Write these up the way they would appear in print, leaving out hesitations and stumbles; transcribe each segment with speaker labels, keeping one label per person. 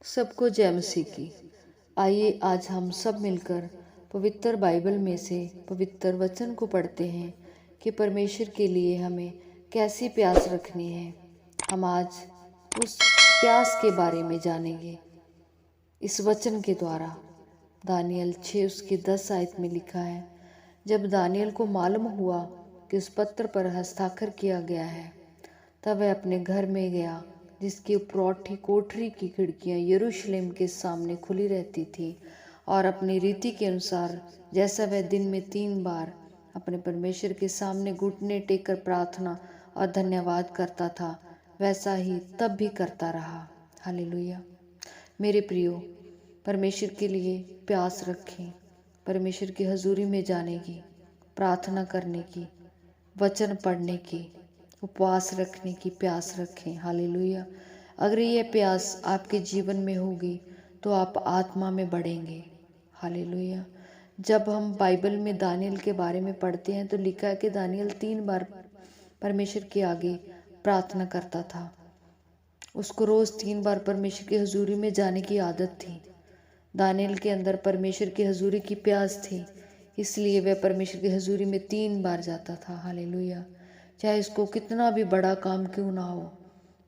Speaker 1: सबको जय मसीह की। आइए आज हम सब मिलकर पवित्र बाइबल में से पवित्र वचन को पढ़ते हैं कि परमेश्वर के लिए हमें कैसी प्यास रखनी है। हम आज उस प्यास के बारे में जानेंगे इस वचन के द्वारा। दानियल 6 उसके 10 आयत में लिखा है, जब दानियल को मालूम हुआ कि उस पत्र पर हस्ताक्षर किया गया है, तब वह अपने घर में गया जिसकी उपरौठी कोठरी की खिड़कियां यरूशलेम के सामने खुली रहती थी, और अपनी रीति के अनुसार जैसा वह दिन में 3 बार अपने परमेश्वर के सामने घुटने टेक कर प्रार्थना और धन्यवाद करता था, वैसा ही तब भी करता रहा। हालेलुया। मेरे प्रियो, परमेश्वर के लिए प्यास रखें, परमेश्वर की हजूरी में जाने की, प्रार्थना करने की, वचन पढ़ने की, उपवास रखने की प्यास रखें। हालेलुया। अगर ये प्यास आपके जीवन में होगी तो आप आत्मा में बढ़ेंगे। हालेलुया। जब हम बाइबल में दानियल के बारे में पढ़ते हैं तो लिखा है कि दानियल 3 बार परमेश्वर के आगे प्रार्थना करता था। उसको रोज़ 3 बार परमेश्वर की हजूरी में जाने की आदत थी। दानियल के अंदर परमेश्वर की हजूरी की प्यास थी, इसलिए वह परमेश्वर की हजूरी में 3 बार जाता था। हालेलुया। चाहे इसको कितना भी बड़ा काम क्यों ना हो,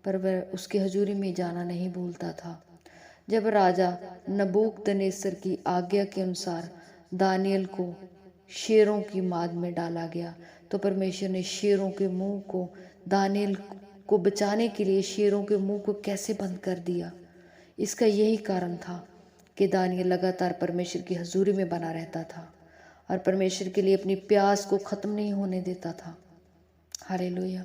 Speaker 1: पर वह उसकी हजूरी में जाना नहीं भूलता था। जब राजा नबूकदनेस्सर की आज्ञा के अनुसार दानियल को शेरों की माद में डाला गया, तो परमेश्वर ने शेरों के मुंह को, दानियल को बचाने के लिए शेरों के मुंह को कैसे बंद कर दिया। इसका यही कारण था कि दानियल लगातार परमेश्वर की हजूरी में बना रहता था और परमेश्वर के लिए अपनी प्यास को ख़त्म नहीं होने देता था। हालेलुया।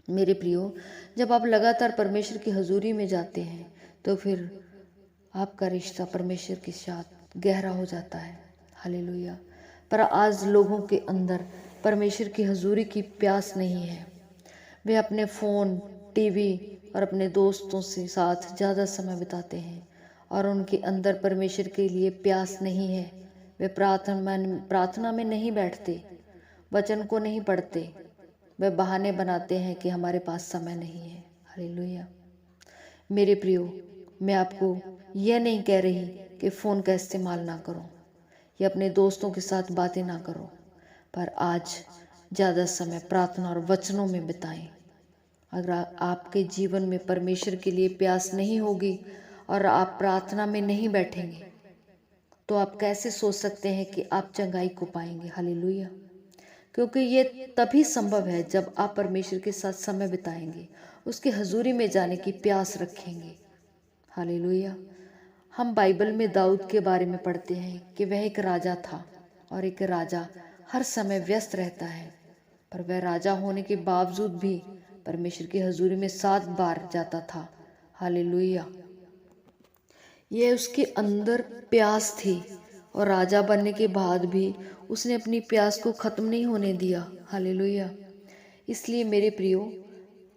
Speaker 1: मेरे प्रियो, जब आप लगातार परमेश्वर की हजूरी में जाते हैं तो फिर आपका रिश्ता परमेश्वर के साथ गहरा हो जाता है। हालेलुया। पर आज लोगों के अंदर परमेश्वर की हजूरी की प्यास नहीं है। वे अपने फ़ोन, टीवी और अपने दोस्तों से साथ ज़्यादा समय बिताते हैं और उनके अंदर परमेश्वर के लिए प्यास नहीं है। वे प्रार्थना में नहीं बैठते, वचन को नहीं पढ़ते। वे बहाने बनाते हैं कि हमारे पास समय नहीं है। हालेलुया। मेरे प्रियो, मैं आपको यह नहीं कह रही कि फ़ोन का इस्तेमाल ना करो या अपने दोस्तों के साथ बातें ना करो, पर आज ज़्यादा समय प्रार्थना और वचनों में बिताएं। अगर आपके जीवन में परमेश्वर के लिए प्यास नहीं होगी और आप प्रार्थना में नहीं बैठेंगे, तो आप कैसे सोच सकते हैं कि आप चंगाई को पाएंगे। हालेलुया। क्योंकि ये तभी संभव है जब आप परमेश्वर के साथ समय बिताएंगे, उसकी हजूरी में जाने की प्यास रखेंगे। हालेलुया। हम बाइबल में दाऊद के बारे में पढ़ते हैं कि वह एक राजा था, और एक राजा हर समय व्यस्त रहता है, पर वह राजा होने के बावजूद भी परमेश्वर की हजूरी में 7 बार जाता था। हालेलुया। यह उसके अंदर प्यास थी, और राजा बनने के बाद भी उसने अपनी प्यास को ख़त्म नहीं होने दिया। हालेलुया। इसलिए मेरे प्रियो,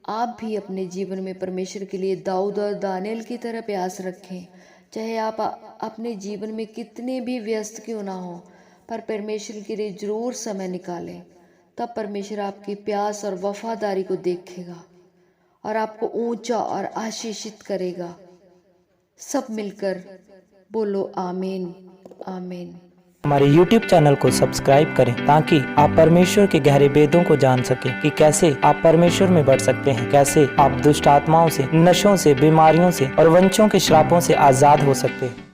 Speaker 1: आप भी अपने जीवन में परमेश्वर के लिए दाऊद और दानियल की तरह प्यास रखें। चाहे आप अपने जीवन में कितने भी व्यस्त क्यों ना हो, पर परमेश्वर के लिए ज़रूर समय निकालें। तब परमेश्वर आपकी प्यास और वफादारी को देखेगा और आपको ऊंचा और आशीषित करेगा। सब मिलकर बोलो आमीन, आमीन।
Speaker 2: हमारे YouTube चैनल को सब्सक्राइब करें ताकि आप परमेश्वर के गहरे भेदों को जान सकें कि कैसे आप परमेश्वर में बढ़ सकते हैं, कैसे आप दुष्ट आत्माओं से, नशों से, बीमारियों से और वंशों के श्रापों से आजाद हो सकते हैं।